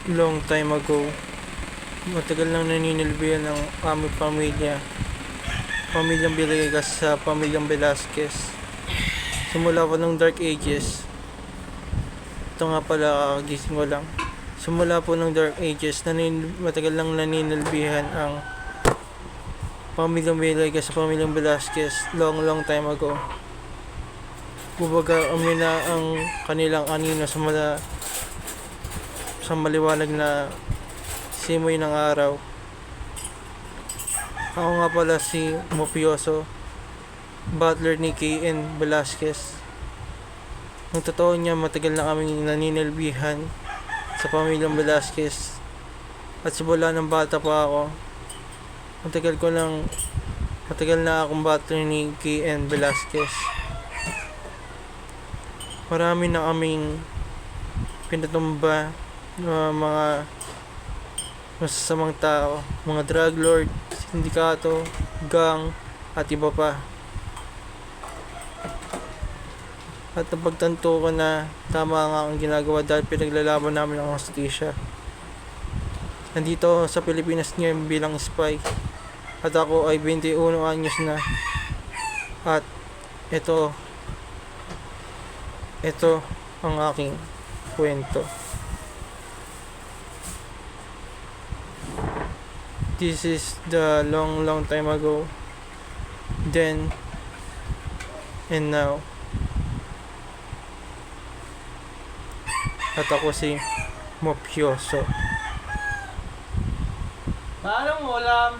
long time ago, matagal nang naninilbihan ng aming pamilyang Villegas sa pamilyang Velasquez. Simula pa ng Dark Ages. Ito nga pala, kakagising ko lang. Simula po ng Dark Ages, matagal nang naninilbihan ang pamilyang Villegas sa pamilyang Velasquez long time ago. Kumbaga, na ang kanilang anino sa maliwanag na simoy ng araw. Ako nga pala si Mopioso, butler ni K.N. Velasquez. Ang totoo niya, matagal na kaming naninilbihan sa pamilyang Velasquez. At simula ng bata pa ako, matagal na akong butler ni K.N. Velasquez. Marami na kaming pinatumba ng mga masasamang tao, mga drug lord, sindikato, gang, at iba pa. At napagtanto ko na tama nga ang ginagawa dahil pinaglalaban namin ang hustisya. Nandito sa Pilipinas ngayon bilang spy. At ako ay 21 anyos na. At ito ang aking kwento. This is the long time ago, then and now. At ako si Mopioso. Anong ulam?